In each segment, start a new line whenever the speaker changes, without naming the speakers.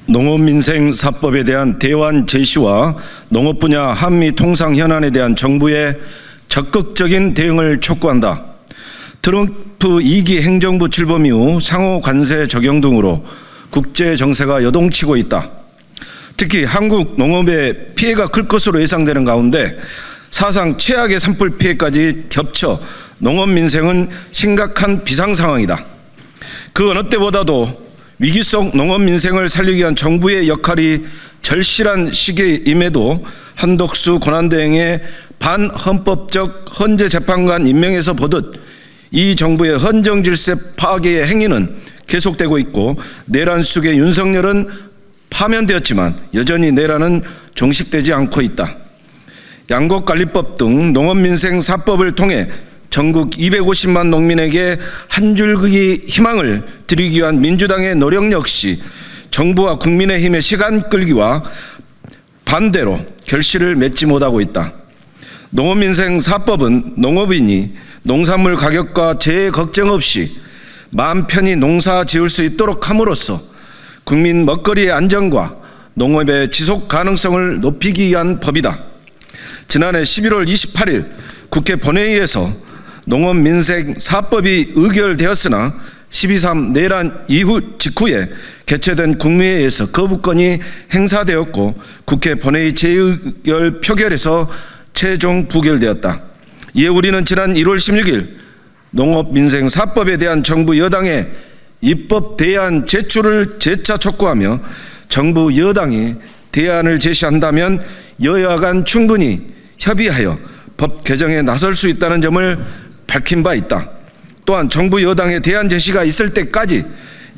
농업민생사법에 대한 대환 제시와 농업 분야 한미 통상 현안에 대한 정부의 적극적인 대응을 촉구한다. 트럼프 2기 행정부 출범 이후 상호 관세 적용 등으로 국제 정세가 여동치고 있다. 특히 한국 농업의 피해가 클 것으로 예상되는 가운데 사상 최악의 산불 피해까지 겹쳐 농업 민생은 심각한 비상 상황이다. 그 어느 때보다도 위기 속 농업 민생을 살리기 위한 정부의 역할이 절실한 시기임에도 한덕수 권한대행의 반헌법적 헌재 재판관 임명에서 보듯 이 정부의 헌정 질서 파괴의 행위는 계속되고 있고 내란 속의 윤석열은 파면되었지만 여전히 내란은 종식되지 않고 있다. 양곡관리법 등 농업민생사법을 통해 전국 250만 농민에게 한 줄기 희망을 드리기 위한 민주당의 노력 역시 정부와 국민의힘의 시간 끌기와 반대로 결실을 맺지 못하고 있다. 농업민생사법은 농업인이 농산물 가격과 재해 걱정 없이 마음 편히 농사 지을 수 있도록 함으로써 국민 먹거리의 안정과 농업의 지속 가능성을 높이기 위한 법이다. 지난해 11월 28일 국회 본회의에서 농업민생사법이 의결되었으나 12.3 내란 이후 직후에 개최된 국무회의에서 거부권이 행사되었고 국회 본회의 재의결 표결에서 최종 부결되었다. 이에 우리는 지난 1월 16일 농업민생사법에 대한 정부 여당의 입법 대안 제출을 재차 촉구하며 정부 여당이 대안을 제시한다면 여야 간 충분히 협의하여 법 개정에 나설 수 있다는 점을 밝힌 바 있다. 또한 정부 여당의 대안 제시가 있을 때까지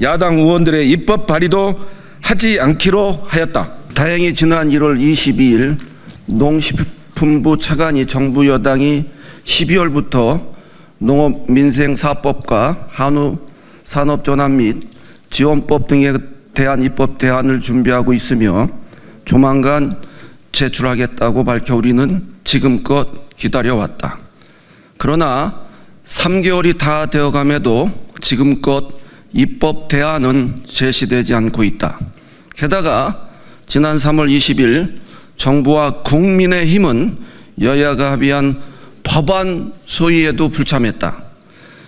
야당 의원들의 입법 발의도 하지 않기로 하였다.
다행히 지난 1월 22일 농식품부 차관이 정부 여당이 12월부터 농업민생사법과 한우 산업전환 및 지원법 등에 대한 입법 대안을 준비하고 있으며 조만간 제출하겠다고 밝혀 우리는 지금껏 기다려왔다. 그러나 3개월이 다 되어감에도 지금껏 입법 대안은 제시되지 않고 있다. 게다가 지난 3월 20일 정부와 국민의힘은 여야가 합의한 법안 소위에도 불참했다.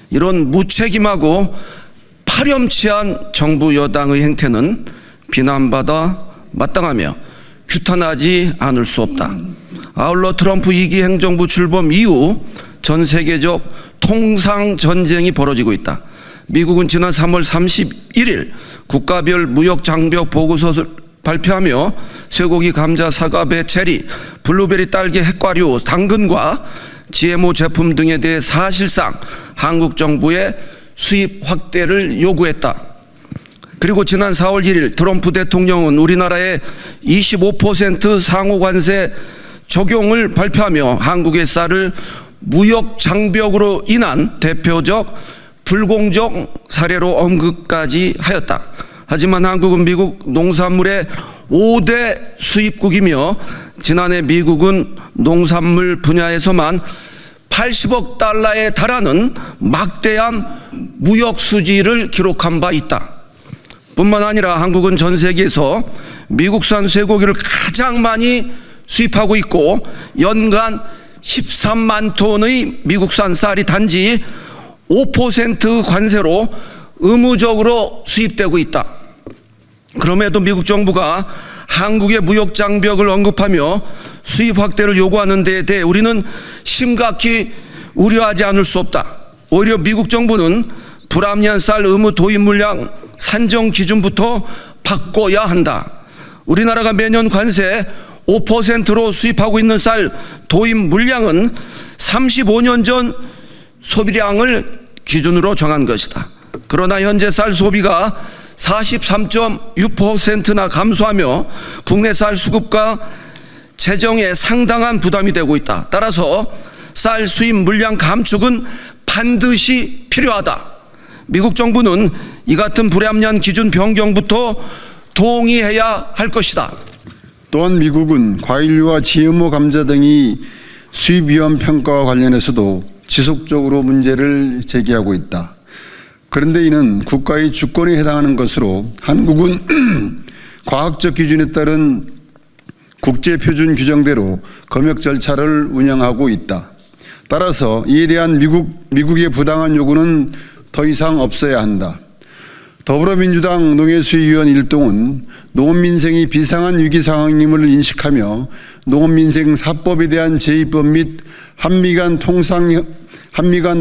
이런 무책임하고 파렴치한 정부 여당의 행태는 비난받아 마땅하며 규탄하지 않을 수 없다. 아울러 트럼프 2기 행정부 출범 이후 전 세계적 통상전쟁이 벌어지고 있다. 미국은 지난 3월 31일 국가별 무역장벽 보고서를 발표하며 쇠고기, 감자, 사과, 배, 체리, 블루베리, 딸기, 핵과류, 당근과 GMO 제품 등에 대해 사실상 한국 정부의 수입 확대를 요구했다. 그리고 지난 4월 1일 트럼프 대통령은 우리나라의 25% 상호 관세 적용을 발표하며 한국의 쌀을 무역 장벽으로 인한 대표적 불공정 사례로 언급까지 하였다. 하지만 한국은 미국 농산물의 5대 수입국이며 지난해 미국은 농산물 분야에서만 80억 달러에 달하는 막대한 무역 수지를 기록한 바 있다. 뿐만 아니라 한국은 전 세계에서 미국산 쇠고기를 가장 많이 수입하고 있고 연간 13만 톤의 미국산 쌀이 단지 5% 관세로 의무적으로 수입되고 있다. 그럼에도 미국 정부가 한국의 무역 장벽을 언급하며 수입 확대를 요구하는 데에 대해 우리는 심각히 우려하지 않을 수 없다. 오히려 미국 정부는 불합리한 쌀 의무 도입 물량 산정 기준부터 바꿔야 한다. 우리나라가 매년 관세 5%로 수입하고 있는 쌀 도입 물량은 35년 전 소비량을 기준으로 정한 것이다. 그러나 현재 쌀 소비가 43.6%나 감소하며 국내 쌀 수급과 재정에 상당한 부담이 되고 있다. 따라서 쌀 수입 물량 감축은 반드시 필요하다. 미국 정부는 이 같은 불합리한 기준 변경부터 동의해야 할 것이다.
또한 미국은 과일류와 GMO 감자 등이 수입 위험 평가와 관련해서도 지속적으로 문제를 제기하고 있다. 그런데 이는 국가의 주권에 해당하는 것으로 한국은 과학적 기준에 따른 국제표준 규정대로 검역 절차를 운영하고 있다. 따라서 이에 대한 미국의 부당한 요구는 더 이상 없어야 한다. 더불어민주당 농해수위원 일동은 농업민생이 비상한 위기 상황임을 인식하며 농업민생 4법에 대한 제2법 및 한미간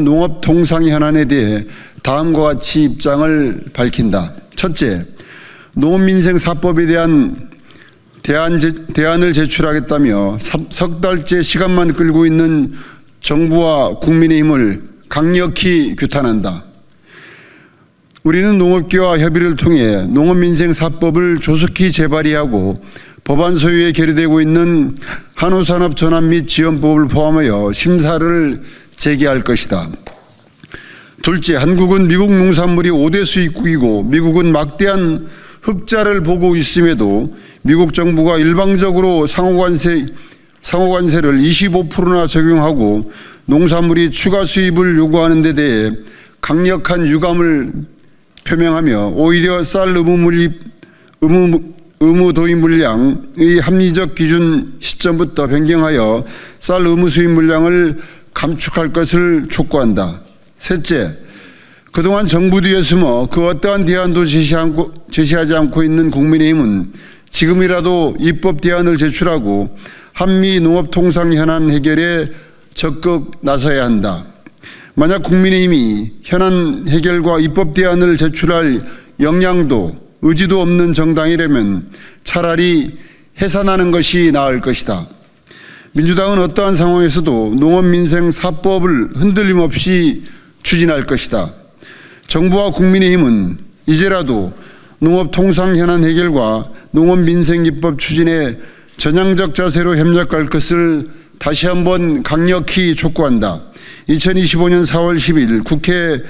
농업통상현안에 대해 다음과 같이 입장을 밝힌다. 첫째, 농업민생 4법에 대한 대안을 제출하겠다며 석 달째 시간만 끌고 있는 정부와 국민의힘을 강력히 규탄한다. 우리는 농업계와 협의를 통해 농업민생 4법을 조속히 재발의하고 법안 소위에 계류되고 있는 한우산업 전환 및 지원법을 포함하여 심사를 재개할 것이다. 둘째, 한국은 미국 농산물이 5대 수입국이고 미국은 막대한 흑자를 보고 있음에도 미국 정부가 일방적으로 상호관세를 25%나 적용하고 농산물이 추가 수입을 요구하는 데 대해 강력한 유감을 표명하며 오히려 쌀 의무 도입 물량의 합리적 기준 시점부터 변경하여 쌀 의무 수입 물량을 감축할 것을 촉구한다. 셋째, 그동안 정부 뒤에 숨어 그 어떠한 대안도 제시하지 않고 있는 국민의힘은 지금이라도 입법 대안을 제출하고 한미 농업통상 현안 해결에 적극 나서야 한다. 만약 국민의힘이 현안 해결과 입법 대안을 제출할 역량도 의지도 없는 정당이라면 차라리 해산하는 것이 나을 것이다. 민주당은 어떠한 상황에서도 농업민생 4법을 흔들림 없이 추진할 것이다. 정부와 국민의힘은 이제라도 농업통상현안 해결과 농업민생입법 추진에 전향적 자세로 협력할 것을 다시 한번 강력히 촉구한다. 2025년 4월 10일 국회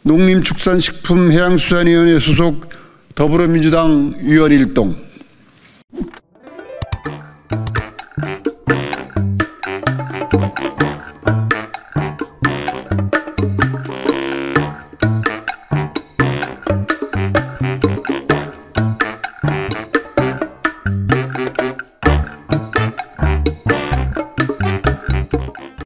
농림축산식품해양수산위원회 소속 더불어민주당 위원 일동.